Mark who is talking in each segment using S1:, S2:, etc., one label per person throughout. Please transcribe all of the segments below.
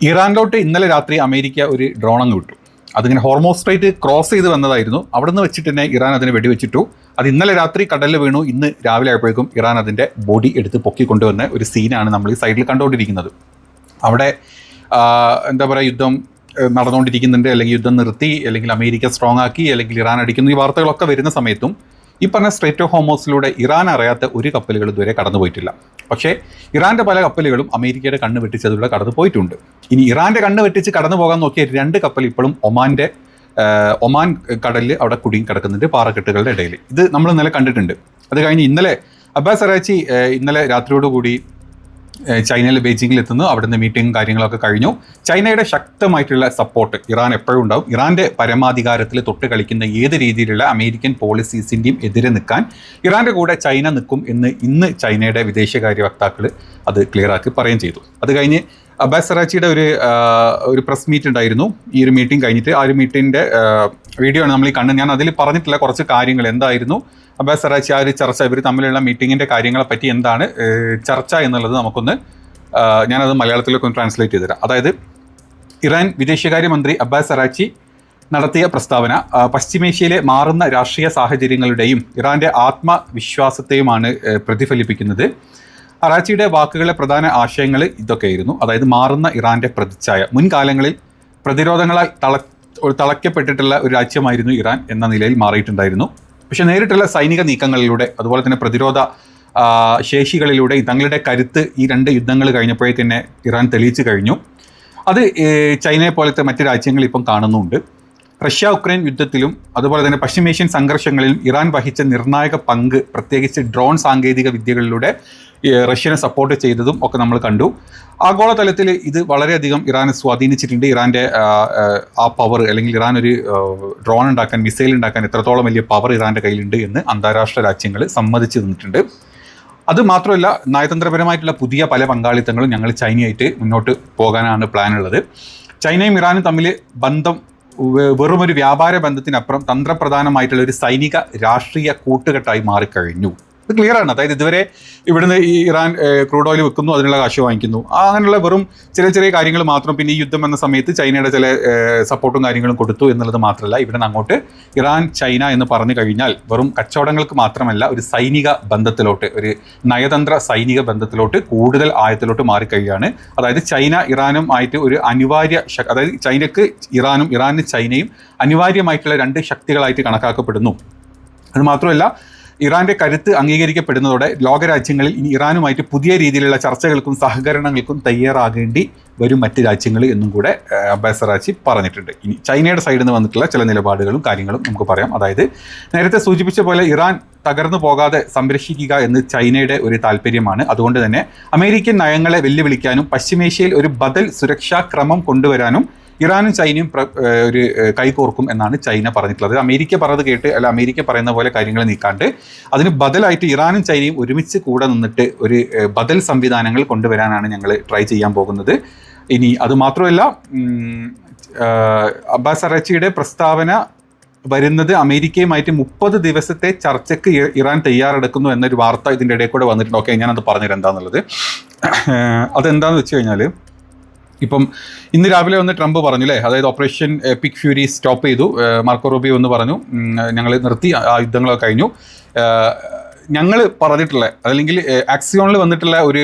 S1: ഇറാനിലോട്ട് ഇന്നലെ രാത്രി അമേരിക്ക ഒരു ഡ്രോൺ അങ്ങ് വിട്ടു. അതിങ്ങനെ ഹോർമോസ് സ്ട്രൈറ്റ് ക്രോസ് ചെയ്ത് വന്നതായിരുന്നു. അവിടെ നിന്ന് വെച്ചിട്ട് തന്നെ ഇറാൻ അതിനെ വെടിവെച്ചിട്ടു. അത് ഇന്നലെ രാത്രി കടലിൽ വീണു. ഇന്ന് രാവിലെ ആയപ്പോഴേക്കും ഇറാൻ അതിൻ്റെ ബോഡി എടുത്ത് പൊക്കിക്കൊണ്ടുവന്ന ഒരു സീനാണ് നമ്മൾ ഈ സൈഡിൽ കണ്ടുകൊണ്ടിരിക്കുന്നത്. അവിടെ എന്താ പറയുക, യുദ്ധം നടന്നുകൊണ്ടിരിക്കുന്നുണ്ട്, അല്ലെങ്കിൽ യുദ്ധം നിർത്തി, അല്ലെങ്കിൽ അമേരിക്ക സ്ട്രോങ് ആക്കി, അല്ലെങ്കിൽ ഇറാൻ അടിക്കുന്നു, ഈ വാർത്തകളൊക്കെ വരുന്ന സമയത്തും ഈ പറഞ്ഞ സ്ട്രേറ്റ് ഓഫ് ഹോർമോസിലൂടെ ഇറാൻ അറിയാത്ത ഒരു കപ്പലുകൾ ഇതുവരെ കടന്നു പോയിട്ടില്ല. പക്ഷേ ഇറാൻ്റെ പല കപ്പലുകളും അമേരിക്കയുടെ കണ്ണ് വെട്ടിച്ചതിലൂടെ കടന്നു പോയിട്ടുണ്ട്. ഇനി ഇറാൻ്റെ കണ്ണ് വെട്ടിച്ച് കടന്നു പോകാൻ നോക്കിയ 2 കപ്പൽ ഇപ്പോഴും ഒമാൻ കടലിൽ അവിടെ കുടുങ്ങി കിടക്കുന്നുണ്ട്, പാറക്കെട്ടുകളുടെ ഇടയിൽ. ഇത് നമ്മൾ ഇന്നലെ കണ്ടിട്ടുണ്ട്. അത് കഴിഞ്ഞ് ഇന്നലെ അബ്ബാസ് അറാച്ചി ഇന്നലെ രാത്രിയോടുകൂടി ചൈനയിൽ ബെയ്ജിങ്ങിൽ എത്തുന്നു. അവിടുന്ന് മീറ്റിംഗ് കാര്യങ്ങളൊക്കെ കഴിഞ്ഞു. ചൈനയുടെ ശക്തമായിട്ടുള്ള സപ്പോർട്ട് ഇറാൻ എപ്പോഴും ഉണ്ടാവും. ഇറാൻ്റെ പരമാധികാരത്തിൽ തൊട്ട് കളിക്കുന്ന ഏത് രീതിയിലുള്ള അമേരിക്കൻ പോളിസീസിൻ്റെയും എതിരെ നിൽക്കാൻ ഇറാൻ്റെ കൂടെ ചൈന നിൽക്കും എന്ന് ഇന്ന് ചൈനയുടെ വിദേശകാര്യ വക്താക്കൾ അത് ക്ലിയർ ആക്കി പറയുകയും ചെയ്തു. അത് കഴിഞ്ഞ് അബ്ബാസ് അറാച്ചിയുടെ ഒരു പ്രസ് മീറ്റ് ഉണ്ടായിരുന്നു. ഈ ഒരു മീറ്റിംഗ് കഴിഞ്ഞിട്ട് ആ ഒരു മീറ്റിങ്ങിൻ്റെ വീഡിയോ ആണ് നമ്മൾ ഈ കണ്ടത്. ഞാൻ അതിൽ പറഞ്ഞിട്ടുള്ള കുറച്ച് കാര്യങ്ങൾ എന്തായിരുന്നു അബ്ബാസ് അറാച്ചി ആ ഒരു ചർച്ച, ഇവർ തമ്മിലുള്ള മീറ്റിങ്ങിൻ്റെ കാര്യങ്ങളെ പറ്റി എന്താണ് ചർച്ച എന്നുള്ളത് നമുക്കൊന്ന് ഞാനത് മലയാളത്തിലേക്ക് ഒന്ന് ട്രാൻസ്ലേറ്റ് ചെയ്തു തരാം. അതായത് ഇറാൻ വിദേശകാര്യമന്ത്രി അബ്ബാസ് അറാച്ചി നടത്തിയ പ്രസ്താവന പശ്ചിമേഷ്യയിലെ മാറുന്ന രാഷ്ട്രീയ സാഹചര്യങ്ങളുടെയും ഇറാൻ്റെ ആത്മവിശ്വാസത്തെയുമാണ് പ്രതിഫലിപ്പിക്കുന്നത്. അറാച്ചിയുടെ വാക്കുകളെ പ്രധാന ആശയങ്ങൾ ഇതൊക്കെയായിരുന്നു. അതായത് മാറുന്ന ഇറാൻ്റെ പ്രതിച്ഛായ. മുൻകാലങ്ങളിൽ പ്രതിരോധങ്ങളാൽ തളയ്ക്കപ്പെട്ടിട്ടുള്ള ഒരു രാജ്യമായിരുന്നു ഇറാൻ എന്ന നിലയിൽ മാറിയിട്ടുണ്ടായിരുന്നു. പക്ഷേ നേരിട്ടുള്ള സൈനിക നീക്കങ്ങളിലൂടെ, അതുപോലെ തന്നെ പ്രതിരോധ ശേഷികളിലൂടെ തങ്ങളുടെ കരുത്ത് ഈ 2 യുദ്ധങ്ങൾ കഴിഞ്ഞപ്പോഴേക്ക് തന്നെ ഇറാൻ തെളിയിച്ചു കഴിഞ്ഞു. അത് ചൈനയെ പോലത്തെ മറ്റ് രാജ്യങ്ങൾ ഇപ്പം കാണുന്നുണ്ട്. റഷ്യ ഉക്രൈൻ യുദ്ധത്തിലും അതുപോലെ തന്നെ പശ്ചിമേഷ്യൻ സംഘർഷങ്ങളിലും ഇറാൻ വഹിച്ച നിർണായക പങ്ക്, പ്രത്യേകിച്ച് ഡ്രോൺ സാങ്കേതിക വിദ്യകളിലൂടെ റഷ്യനെ സപ്പോർട്ട് ചെയ്തതും ഒക്കെ നമ്മൾ കണ്ടു. ആഗോളതലത്തിൽ ഇത് വളരെയധികം ഇറാനെ സ്വാധീനിച്ചിട്ടുണ്ട്. ഇറാൻ്റെ ആ പവർ, അല്ലെങ്കിൽ ഇറാൻ ഒരു ഡ്രോൺ ഉണ്ടാക്കാൻ, മിസൈൽ ഉണ്ടാക്കാൻ എത്രത്തോളം വലിയ പവർ ഇറാൻ്റെ കയ്യിലുണ്ട് എന്ന് അന്താരാഷ്ട്ര രാജ്യങ്ങൾ സമ്മതിച്ചു നിന്നിട്ടുണ്ട്. അത് മാത്രമല്ല, നയതന്ത്രപരമായിട്ടുള്ള പുതിയ പല പങ്കാളിത്തങ്ങളും ഞങ്ങൾ ചൈനയായിട്ട് മുന്നോട്ട് പോകാനാണ് പ്ലാനുള്ളത്. ചൈനയും ഇറാനും തമ്മിൽ ബന്ധം വെറുമൊരു വ്യാപാര ബന്ധത്തിനപ്പുറം തന്ത്രപ്രധാനമായിട്ടുള്ള ഒരു സൈനിക രാഷ്ട്രീയ കൂട്ടുകെട്ടായി മാറിക്കഴിഞ്ഞു. ഇത് ക്ലിയറാണ്. അതായത് ഇതുവരെ ഇവിടുന്ന് ഈ ഇറാൻ ക്രൂഡ് ഓയിൽ വെക്കുന്നു, അതിനുള്ള കാശ് വാങ്ങിക്കുന്നു, അങ്ങനെയുള്ള വെറും ചെറിയ കാര്യങ്ങൾ മാത്രം. പിന്നെ ഈ യുദ്ധം എന്ന സമയത്ത് ചൈനയുടെ ചില സപ്പോർട്ടും കാര്യങ്ങളും കൊടുത്തു എന്നുള്ളത് മാത്രമല്ല, ഇവിടെ നിന്ന് അങ്ങോട്ട് ഇറാൻ ചൈന എന്ന് പറഞ്ഞു കഴിഞ്ഞാൽ വെറും കച്ചവടങ്ങൾക്ക് മാത്രമല്ല, ഒരു സൈനിക ബന്ധത്തിലോട്ട്, ഒരു നയതന്ത്ര സൈനിക ബന്ധത്തിലോട്ട് കൂടുതൽ ആഴത്തിലോട്ട് മാറിക്കഴിയുകയാണ്. അതായത് ചൈന ഇറാനും ആയിട്ട് ഒരു അനിവാര്യ, അതായത് ചൈനക്ക് ഇറാനും ഇറാനിന് ചൈനയും അനിവാര്യമായിട്ടുള്ള 2 ശക്തികളായിട്ട് കണക്കാക്കപ്പെടുന്നു. അത് മാത്രമല്ല, ഇറാൻ്റെ കരുത്ത് അംഗീകരിക്കപ്പെടുന്നതോടെ ലോകരാജ്യങ്ങളിൽ ഇനി ഇറാനുമായിട്ട് പുതിയ രീതിയിലുള്ള ചർച്ചകൾക്കും സഹകരണങ്ങൾക്കും തയ്യാറാകേണ്ടി വരും മറ്റ് രാജ്യങ്ങൾ എന്നും കൂടെ അബ്ബാസ് അറാച്ചി പറഞ്ഞിട്ടുണ്ട്. ഇനി ചൈനയുടെ സൈഡിൽ നിന്ന് വന്നിട്ടുള്ള ചില നിലപാടുകളും കാര്യങ്ങളും നമുക്ക് പറയാം. അതായത് നേരത്തെ സൂചിപ്പിച്ച പോലെ ഇറാൻ തകർന്നു പോകാതെ സംരക്ഷിക്കുക എന്ന് ചൈനയുടെ ഒരു താല്പര്യമാണ്. അതുകൊണ്ട് തന്നെ അമേരിക്കൻ നയങ്ങളെ വെല്ലുവിളിക്കാനും പശ്ചിമേഷ്യയിൽ ഒരു ബദൽ സുരക്ഷാ ക്രമം കൊണ്ടുവരാനും ഇറാനും ചൈനയും ഒരു കൈകോർക്കും എന്നാണ് ചൈന പറഞ്ഞിട്ടുള്ളത്. അമേരിക്ക പറഞ്ഞത് കേട്ട്, അല്ല അമേരിക്ക പറയുന്ന പോലെ കാര്യങ്ങൾ നീക്കാണ്ട് അതിന് ബദലായിട്ട് ഇറാനും ചൈനയും ഒരുമിച്ച് കൂടെ നിന്നിട്ട് ഒരു ബദൽ സംവിധാനങ്ങൾ കൊണ്ടുവരാനാണ് ഞങ്ങൾ ട്രൈ ചെയ്യാൻ പോകുന്നത്. ഇനി അത് മാത്രമല്ല, അബ്ബാസ് അറാച്ചിയുടെ പ്രസ്താവന വരുന്നത് അമേരിക്കയുമായിട്ട് 30 ദിവസത്തെ ചർച്ചയ്ക്ക് ഇറാൻ തയ്യാറെടുക്കുന്നു എന്നൊരു വാർത്ത ഇതിൻ്റെ ഇടയിൽ കൂടെ വന്നിട്ടുണ്ട്. ഓക്കെ, ഞാനത് പറഞ്ഞുതരാം എന്താണെന്നുള്ളത്. അതെന്താണെന്ന് വെച്ച് കഴിഞ്ഞാൽ, ഇപ്പം ഇന്ന് രാവിലെ ഒന്ന് ട്രംപ് പറഞ്ഞു അല്ലേ, അതായത് ഓപ്പറേഷൻ എപ്പിക് ഫ്യൂരി സ്റ്റോപ്പ് ചെയ്തു. മാർക്കോ റൂബിയോ എന്ന് പറഞ്ഞു, ഞങ്ങൾ നിർത്തി, ആ യുദ്ധങ്ങളൊക്കെ കഴിഞ്ഞു. ഞങ്ങൾ പറഞ്ഞിട്ടുള്ള, അല്ലെങ്കിൽ ആക്സിയോണിൽ വന്നിട്ടുള്ള ഒരു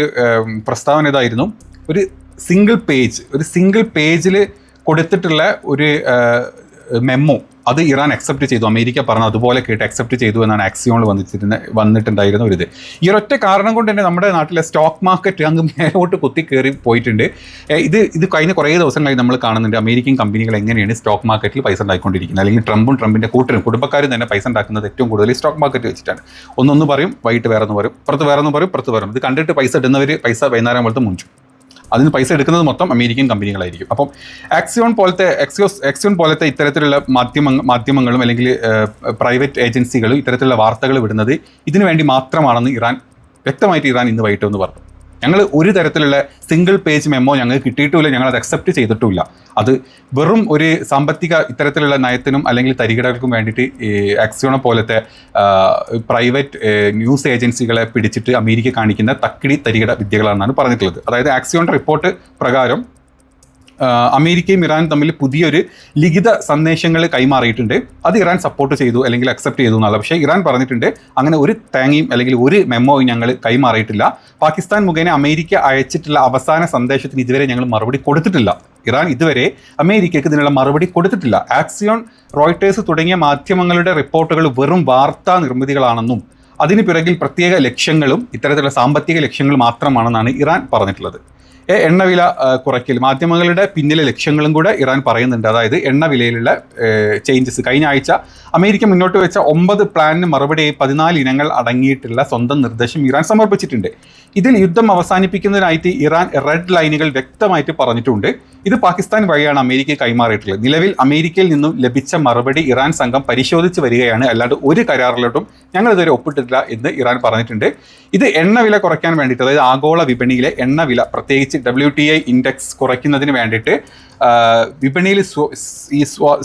S1: പ്രസ്താവന ഇതായിരുന്നു. ഒരു സിംഗിൾ പേജിൽ കൊടുത്തിട്ടുള്ള ഒരു മെമ്മോ, അത് ഇറാൻ അക്സെപ്റ്റ് ചെയ്തു. അമേരിക്ക പറഞ്ഞു അതുപോലെ കേട്ട് അക്സെപ്റ്റ് ചെയ്തു എന്നാണ് ആക്സിയോണിൽ വന്നിട്ടുണ്ടായിരുന്ന ഒരു ഇത്. ഈ ഒരൊറ്റ കാരണം കൊണ്ട് തന്നെ നമ്മുടെ നാട്ടിലെ സ്റ്റോക്ക് മാർക്കറ്റ് അങ്ങ് മേലോട്ട് കുത്തി കയറി പോയിട്ടുണ്ട്. ഇത് കഴിഞ്ഞ കുറേ ദിവസങ്ങളായി നമ്മൾ കാണുന്നുണ്ട് അമേരിക്കൻ കമ്പനികൾ എങ്ങനെയാണ് സ്റ്റോക്ക് മാർക്കറ്റിൽ പൈസ ഉണ്ടായിക്കൊണ്ടിരിക്കുന്നത്. അല്ലെങ്കിൽ ട്രംപിൻ്റെ കൂട്ടരും കുടുംബക്കാരും തന്നെ പൈസ ഉണ്ടാക്കുന്നത് ഏറ്റവും കൂടുതൽ സ്റ്റോക്ക് മാർക്കറ്റ് വെച്ചിട്ടാണ്. ഒന്നൊന്ന് പറയും, വൈകിട്ട് വേറൊന്ന് പറയും, പുറത്ത് വേറൊന്ന് പറയും, പുറത്ത് വേറെ. ഇത് കണ്ടിട്ട് പൈസ ഇടുന്നവർ പൈസ വൈകുന്നേരം പോലത്തെ മുഞ്ചും. അതിന് പൈസ എടുക്കുന്നത് മൊത്തം അമേരിക്കൻ കമ്പനികളായിരിക്കും. അപ്പം ആക്സിയോൺ പോലത്തെ ഇത്തരത്തിലുള്ള മാധ്യമങ്ങളും അല്ലെങ്കിൽ പ്രൈവറ്റ് ഏജൻസികളും ഇത്തരത്തിലുള്ള വാർത്തകൾ വിടുന്നത് ഇതിനു വേണ്ടി മാത്രമാണെന്ന് വ്യക്തമായിട്ട് ഇറാൻ ഇന്ന് വൈകിട്ട് ഒന്ന് പറഞ്ഞു. ഞങ്ങൾ ഒരു തരത്തിലുള്ള സിംഗിൾ പേജ് മെമ്മോ ഞങ്ങൾക്ക് കിട്ടിയിട്ടുമില്ല, ഞങ്ങളത് അക്സെപ്റ്റ് ചെയ്തിട്ടുമില്ല. അത് വെറും ഒരു സാമ്പത്തിക ഇത്തരത്തിലുള്ള നയത്തിനും അല്ലെങ്കിൽ തരികിടകൾക്കും വേണ്ടിയിട്ട് ആക്സിയോണെ പോലത്തെ പ്രൈവറ്റ് ന്യൂസ് ഏജൻസികളെ പിടിച്ചിട്ട് അമേരിക്ക കാണിക്കുന്ന തരികിട വിദ്യകളാണെന്നാണ് പറഞ്ഞിട്ടുള്ളത്. അതായത് ആക്സിയോണിൻ്റെ റിപ്പോർട്ട് പ്രകാരം അമേരിക്കയും ഇറാനും തമ്മിൽ പുതിയൊരു ലിഖിത സന്ദേശങ്ങൾ കൈമാറിയിട്ടുണ്ട്. അത് ഇറാൻ സപ്പോർട്ട് ചെയ്തു അല്ലെങ്കിൽ അക്സെപ്റ്റ് ചെയ്തു എന്നല്ല. പക്ഷേ ഇറാൻ പറഞ്ഞിട്ടുണ്ട് അങ്ങനെ ഒരു തേങ്ങയും അല്ലെങ്കിൽ ഒരു മെമ്മോയും ഞങ്ങൾ കൈമാറിയിട്ടില്ല. പാകിസ്ഥാൻ മുഖേന അമേരിക്ക അയച്ചിട്ടുള്ള അവസാന സന്ദേശത്തിന് ഇതുവരെ ഞങ്ങൾ മറുപടി കൊടുത്തിട്ടില്ല. ഇറാൻ ഇതുവരെ അമേരിക്കയ്ക്ക് ഇതിനുള്ള മറുപടി കൊടുത്തിട്ടില്ല. ആക്സിയോൺ, റോയിട്ടേഴ്സ് തുടങ്ങിയ മാധ്യമങ്ങളുടെ റിപ്പോർട്ടുകൾ വെറും വാർത്താ നിർമ്മിതികളാണെന്നും അതിന് പിറകിൽ പ്രത്യേക ലക്ഷ്യങ്ങളും ഇത്തരത്തിലുള്ള സാമ്പത്തിക ലക്ഷ്യങ്ങൾ മാത്രമാണെന്നാണ് ഇറാൻ പറഞ്ഞിട്ടുള്ളത്. എണ്ണവില കുറയ്ക്കൽ മാധ്യമങ്ങളുടെ പിന്നിലെ ലക്ഷ്യങ്ങളും കൂടെ ഇറാൻ പറയുന്നുണ്ട്. അതായത് എണ്ണവിലയിലുള്ള ചേഞ്ചസ്. കഴിഞ്ഞ ആഴ്ച അമേരിക്ക മുന്നോട്ട് വെച്ച 9 പ്ലാനിന് മറുപടിയായി 14 ഇനങ്ങൾ അടങ്ങിയിട്ടുള്ള സ്വന്തം നിർദ്ദേശം ഇറാൻ സമർപ്പിച്ചിട്ടുണ്ട്. ഇതിൽ യുദ്ധം അവസാനിപ്പിക്കുന്നതിനായിട്ട് ഇറാൻ റെഡ് ലൈനുകൾ വ്യക്തമായിട്ട് പറഞ്ഞിട്ടുണ്ട്. ഇത് പാകിസ്ഥാൻ വഴിയാണ് അമേരിക്ക കൈമാറിയിട്ടുള്ളത്. നിലവിൽ അമേരിക്കയിൽ നിന്നും ലഭിച്ച മറുപടി ഇറാൻ സംഘം പരിശോധിച്ച് വരികയാണ്. അല്ലാണ്ട് ഒരു കരാറിലോട്ടും ഞങ്ങൾ ഇതുവരെ ഒപ്പിട്ടിട്ടില്ല എന്ന് ഇറാൻ പറഞ്ഞിട്ടുണ്ട്. ഇത് എണ്ണവില കുറയ്ക്കാൻ വേണ്ടിയിട്ട്, അതായത് ആഗോള വിപണിയിലെ എണ്ണവില പ്രത്യേകിച്ച് WTI ഇൻഡെക്സ് കുറയ്ക്കുന്നതിന് വേണ്ടിയിട്ട് വിപണിയിൽ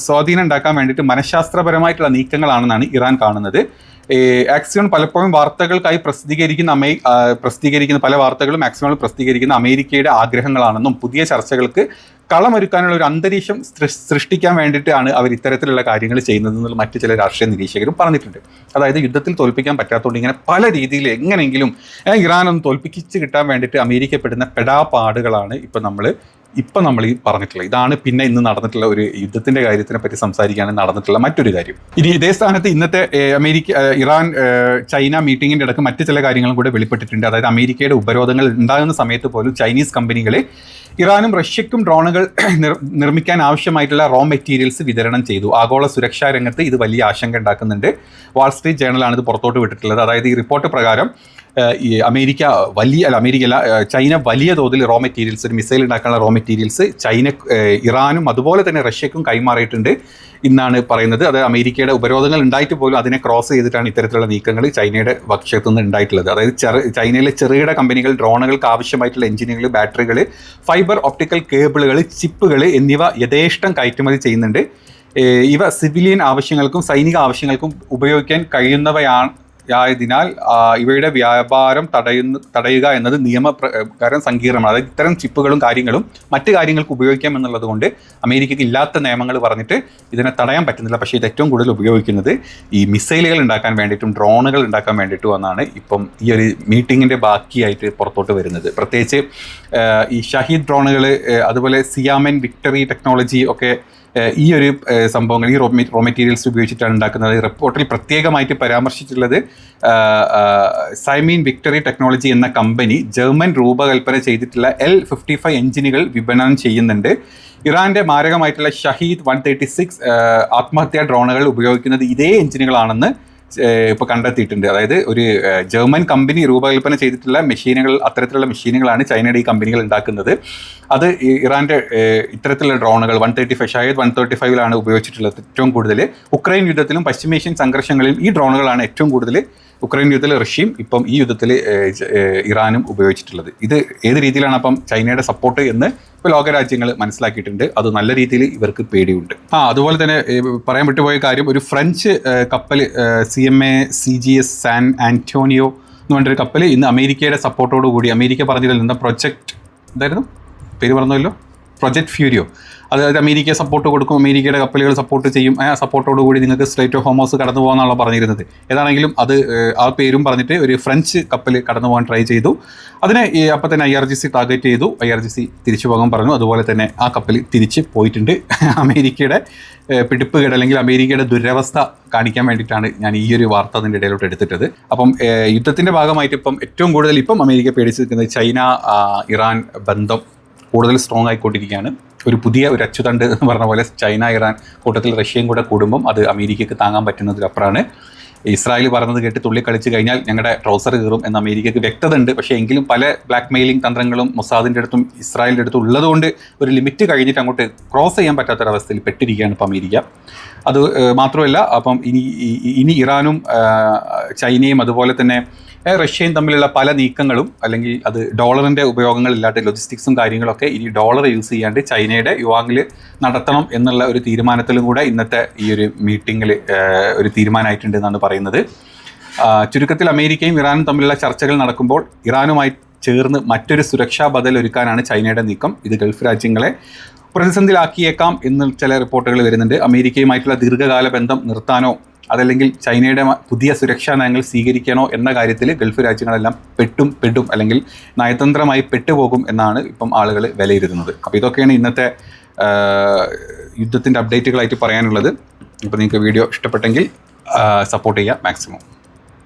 S1: സ്വാധീനം ഉണ്ടാക്കാൻ വേണ്ടിയിട്ട് മനഃശാസ്ത്രപരമായിട്ടുള്ള നീക്കങ്ങളാണെന്നാണ് ഇറാൻ കാണുന്നത്. ആക്സിയോൺ പലപ്പോഴും വാർത്തകൾക്കായി പ്രസിദ്ധീകരിക്കുന്ന പല വാർത്തകളും ആക്സിയോണിൽ പ്രസിദ്ധീകരിക്കുന്ന അമേരിക്കയുടെ ആഗ്രഹങ്ങളാണെന്നും പുതിയ ചർച്ചകൾക്ക് കളമൊരുക്കാനുള്ള ഒരു അന്തരീക്ഷം സൃഷ്ടിക്കാൻ വേണ്ടിയിട്ടാണ് അവർ ഇത്തരത്തിലുള്ള കാര്യങ്ങൾ ചെയ്യുന്നതെന്നുള്ള മറ്റു ചില രാഷ്ട്രീയ നിരീക്ഷകരും പറഞ്ഞിട്ടുണ്ട്. അതായത് യുദ്ധത്തിൽ തോൽപ്പിക്കാൻ പറ്റാത്തതുകൊണ്ട് ഇങ്ങനെ പല രീതിയിൽ എങ്ങനെയെങ്കിലും ഇറാനൊന്ന് തോൽപ്പിച്ച് കിട്ടാൻ വേണ്ടിയിട്ട് അമേരിക്ക പെടുന്ന പെടാപാടുകളാണ് ഇപ്പം നമ്മൾ ഈ പറഞ്ഞിട്ടുള്ളത്. ഇതാണ് പിന്നെ ഇന്ന് നടന്നിട്ടുള്ള ഒരു യുദ്ധത്തിൻ്റെ കാര്യത്തിനെ പറ്റി സംസാരിക്കുകയാണ് നടന്നിട്ടുള്ള മറ്റൊരു കാര്യം. ഇനി ഇതേ സ്ഥാനത്ത് ഇന്നത്തെ ഇറാൻ ചൈന മീറ്റിങ്ങിൻ്റെ ഇടയ്ക്ക് മറ്റു ചില കാര്യങ്ങളും കൂടെ വെളിപ്പെട്ടിട്ടുണ്ട്. അതായത് അമേരിക്കയുടെ ഉപരോധങ്ങൾ ഉണ്ടാകുന്ന സമയത്ത് പോലും ചൈനീസ് കമ്പനികൾ ഇറാനും റഷ്യക്കും ഡ്രോണുകൾ നിർമ്മിക്കാൻ ആവശ്യമായിട്ടുള്ള റോ മെറ്റീരിയൽസ് വിതരണം ചെയ്തു. ആഗോള സുരക്ഷാ രംഗത്ത് ഇത് വലിയ ആശങ്ക ഉണ്ടാക്കുന്നുണ്ട്. വാൾസ്ട്രീറ്റ് ജേണലാണ് ഇത് പുറത്തോട്ട് വിട്ടിട്ടുള്ളത്. അതായത് ഈ റിപ്പോർട്ട് പ്രകാരം ചൈന വലിയ തോതിൽ റോ മെറ്റീരിയൽസ്, ഒരു മിസൈൽ ഉണ്ടാക്കാനുള്ള റോ മെറ്റീരിയൽസ് ഇറാനും അതുപോലെ തന്നെ റഷ്യക്കും കൈമാറിയിട്ടുണ്ട് എന്നാണ് പറയുന്നത്. അത് അമേരിക്കയുടെ ഉപരോധങ്ങൾ ഉണ്ടായിട്ട് പോലും അതിനെ ക്രോസ് ചെയ്തിട്ടാണ് ഇത്തരത്തിലുള്ള നീക്കങ്ങൾ ചൈനയുടെ പക്ഷത്തു നിന്ന് ഉണ്ടായിട്ടുള്ളത്. അതായത് ചൈനയിലെ ചെറുകിട കമ്പനികൾ ഡ്രോണുകൾക്ക് ആവശ്യമായിട്ടുള്ള എഞ്ചിനുകൾ, ബാറ്ററികൾ, ഫൈബർ ഒപ്റ്റിക്കൽ കേബിളുകൾ, ചിപ്പുകൾ എന്നിവ യഥേഷ്ടം കയറ്റുമതി ചെയ്യുന്നുണ്ട്. ഇവ സിവിലിയൻ ആവശ്യങ്ങൾക്കും സൈനിക ആവശ്യങ്ങൾക്കും ഉപയോഗിക്കാൻ കഴിയുന്നവയായതിനാൽ ഇവയുടെ വ്യാപാരം തടയുക എന്നത് നിയമപ്രകാരം സങ്കീർണമാണ്. അതായത് ഇത്തരം ചിപ്പുകളും കാര്യങ്ങളും മറ്റു കാര്യങ്ങൾക്ക് ഉപയോഗിക്കാം എന്നുള്ളത് കൊണ്ട് അമേരിക്കയ്ക്ക് ഇല്ലാത്ത നിയമങ്ങൾ പറഞ്ഞിട്ട് ഇതിനെ തടയാൻ പറ്റുന്നില്ല. പക്ഷേ ഇത് ഏറ്റവും കൂടുതൽ ഉപയോഗിക്കുന്നത് ഈ മിസൈലുകൾ ഉണ്ടാക്കാൻ വേണ്ടിയിട്ടും ഡ്രോണുകൾ ഉണ്ടാക്കാൻ വേണ്ടിയിട്ടും എന്നാണ് ഇപ്പം ഈ ഒരു മീറ്റിങ്ങിൻ്റെ ബാക്കിയായിട്ട് പുറത്തോട്ട് വരുന്നത്. പ്രത്യേകിച്ച് ഈ ഷഹീദ് ഡ്രോണുകൾ, അതുപോലെ സിയാമെൻ വിക്ടറി ടെക്നോളജി ഒക്കെ ഈ ഒരു സംഭവങ്ങൾ ഈ റോ മെറ്റീരിയൽസ് ഉപയോഗിച്ചിട്ടാണ് ഉണ്ടാക്കുന്നത്. റിപ്പോർട്ടിൽ പ്രത്യേകമായിട്ട് പരാമർശിച്ചിട്ടുള്ളത് സൈമീൻ വിക്ടറി ടെക്നോളജി എന്ന കമ്പനി ജർമ്മൻ രൂപകൽപ്പന ചെയ്തിട്ടുള്ള L-55 എഞ്ചിനുകൾ വിപണനം ചെയ്യുന്നുണ്ട്. ഇറാന്റെ മാരകമായിട്ടുള്ള ഷഹീദ് 136 ആത്മഹത്യാ ഡ്രോണുകൾ ഉപയോഗിക്കുന്നത് ഇതേ എഞ്ചിനുകളാണെന്ന് ഇപ്പോൾ കണ്ടെത്തിയിട്ടുണ്ട്. അതായത് ഒരു ജർമ്മൻ കമ്പനി രൂപകൽപ്പന ചെയ്തിട്ടുള്ള അത്തരത്തിലുള്ള മെഷീനുകളാണ് ചൈനയുടെ ഈ കമ്പനികൾ ഉണ്ടാക്കുന്നത്. അത് ഇറാന്റെ ഇത്തരത്തിലുള്ള ഡ്രോണുകൾ 135 ഷഹീദ് 135 ഉപയോഗിച്ചിട്ടുള്ളത് ഏറ്റവും കൂടുതൽ. ഉക്രൈൻ യുദ്ധത്തിലും പശ്ചിമേഷ്യൻ സംഘർഷങ്ങളിലും ഈ ഡ്രോണുകളാണ് ഏറ്റവും കൂടുതൽ ഉക്രൈൻ യുദ്ധത്തിൽ റഷ്യയും ഇപ്പം ഈ യുദ്ധത്തിൽ ഇറാനും ഉപയോഗിച്ചിട്ടുള്ളത്. ഇത് ഏത് രീതിയിലാണ് അപ്പം ചൈനയുടെ സപ്പോർട്ട് എന്ന് ഇപ്പോൾ ലോകരാജ്യങ്ങൾ മനസ്സിലാക്കിയിട്ടുണ്ട്. അത് നല്ല രീതിയിൽ ഇവർക്ക് പേടിയുണ്ട്. അതുപോലെ തന്നെ പറയാൻ വിട്ടുപോയ കാര്യം, ഒരു ഫ്രഞ്ച് കപ്പൽ CMA CGS സാൻ ആന്റോണിയോ എന്ന് പറഞ്ഞൊരു കപ്പൽ ഇന്ന് അമേരിക്കയുടെ സപ്പോർട്ടോടുകൂടി, അമേരിക്ക പറഞ്ഞില്ല എന്താ പ്രൊജക്ട് എന്തായിരുന്നു പേര് പറഞ്ഞല്ലോ, പ്രൊജക്ട് ഫ്യൂരിയോ, അതായത് അമേരിക്ക സപ്പോർട്ട് കൊടുക്കും, അമേരിക്കയുടെ കപ്പലുകൾ സപ്പോർട്ട് ചെയ്യും, ആ സപ്പോർട്ടോടുകൂടി നിങ്ങൾക്ക് സ്ട്രൈറ്റ് ഓഫ് ഹോർമൂസ് കടന്നു പോകാനാണല്ലോ പറഞ്ഞിരുന്നത്. ഏതാണെങ്കിലും അത് ആ പേരും പറഞ്ഞിട്ട് ഒരു ഫ്രഞ്ച് കപ്പൽ കടന്നു പോകാൻ ട്രൈ ചെയ്തു. അതിനെ അപ്പോൾ തന്നെ IRGC ടാർഗറ്റ് ചെയ്തു. IRGC തിരിച്ചു പോകാൻ പറഞ്ഞു. അതുപോലെ തന്നെ ആ കപ്പൽ തിരിച്ച് പോയിട്ടുണ്ട്. അമേരിക്കയുടെ പിടിപ്പുകേട് അല്ലെങ്കിൽ അമേരിക്കയുടെ ദുരവസ്ഥ കാണിക്കാൻ വേണ്ടിയിട്ടാണ് ഞാൻ ഈ ഒരു വാർത്ത അതിൻ്റെ ഇടയിലോട്ട് എടുത്തിട്ടത്. അപ്പം യുദ്ധത്തിൻ്റെ ഭാഗമായിട്ട് ഇപ്പം ഏറ്റവും കൂടുതൽ ഇപ്പം അമേരിക്ക പേടിച്ച് നിൽക്കുന്നത് ചൈന ഇറാൻ ബന്ധം കൂടുതൽ സ്ട്രോങ് ആയിക്കൊണ്ടിരിക്കുകയാണ്. ഒരു പുതിയ ഒരു അച്ചുതണ്ട് എന്ന് പറഞ്ഞ പോലെ ചൈന ഇറാൻ കൂട്ടത്തിൽ റഷ്യയും കൂടെ കൂടുമ്പം അത് അമേരിക്കയ്ക്ക് താങ്ങാൻ പറ്റുന്നതിലപ്പുറമാണ്. ഇസ്രായേൽ പറഞ്ഞത് കേട്ട് തുള്ളി കളിച്ച് കഴിഞ്ഞാൽ ഞങ്ങളുടെ ട്രൗസർ കീറും എന്ന് അമേരിക്കയ്ക്ക് വ്യക്തത ഉണ്ട്. പക്ഷേ എങ്കിലും പല ബ്ലാക്ക് മെയിലിംഗ് തന്ത്രങ്ങളും മൊസാദിൻ്റെ അടുത്തും ഇസ്രായേലിൻ്റെ അടുത്തും ഉള്ളതുകൊണ്ട് ഒരു ലിമിറ്റ് കഴിഞ്ഞിട്ട് അങ്ങോട്ട് ക്രോസ് ചെയ്യാൻ പറ്റാത്തൊരവസ്ഥയിൽ പെട്ടിരിക്കുകയാണ് ഇപ്പോൾ അമേരിക്ക. അത് മാത്രമല്ല, അപ്പം ഇനി ഇറാനും ചൈനയും അതുപോലെ തന്നെ റഷ്യയും തമ്മിലുള്ള പല നീക്കങ്ങളും, അല്ലെങ്കിൽ അത് ഡോളറിൻ്റെ ഉപയോഗങ്ങളില്ലാത്ത ലോജിസ്റ്റിക്സും കാര്യങ്ങളൊക്കെ ഇനി ഡോളർ യൂസ് ചെയ്യാണ്ട് ചൈനയുടെ യുവാങ്ങിൽ നടത്തണം എന്നുള്ള ഒരു തീരുമാനത്തിലും കൂടെ ഇന്നത്തെ ഈ ഒരു മീറ്റിങ്ങിൽ ഒരു തീരുമാനമായിട്ടുണ്ട് എന്നാണ് പറയുന്നത്. ചുരുക്കത്തിൽ അമേരിക്കയും ഇറാനും തമ്മിലുള്ള ചർച്ചകൾ നടക്കുമ്പോൾ ഇറാനുമായി ചേർന്ന് മറ്റൊരു സുരക്ഷാ ബദൽ ഒരുക്കാനാണ് ചൈനയുടെ നീക്കം. ഇത് ഗൾഫ് രാജ്യങ്ങളെ പ്രതിസന്ധിയിലാക്കിയേക്കാം എന്ന് ചില റിപ്പോർട്ടുകൾ വരുന്നുണ്ട്. അമേരിക്കയുമായിട്ടുള്ള ദീർഘകാല ബന്ധം നിർത്താനോ അതല്ലെങ്കിൽ ചൈനയുടെ പുതിയ സുരക്ഷാ നയങ്ങൾ സ്വീകരിക്കണോ എന്ന കാര്യത്തിൽ ഗൾഫ് രാജ്യങ്ങളെല്ലാം പെടും അല്ലെങ്കിൽ നയതന്ത്രമായി പെട്ടുപോകും എന്നാണ് ഇപ്പം ആളുകൾ വിലയിരുത്തുന്നത്. അപ്പോൾ ഇതൊക്കെയാണ് ഇന്നത്തെ യുദ്ധത്തിൻ്റെ അപ്ഡേറ്റുകളായിട്ട് പറയാനുള്ളത്. ഇപ്പോൾ നിങ്ങൾക്ക് വീഡിയോ ഇഷ്ടപ്പെട്ടെങ്കിൽ സപ്പോർട്ട് ചെയ്യുക മാക്സിമം.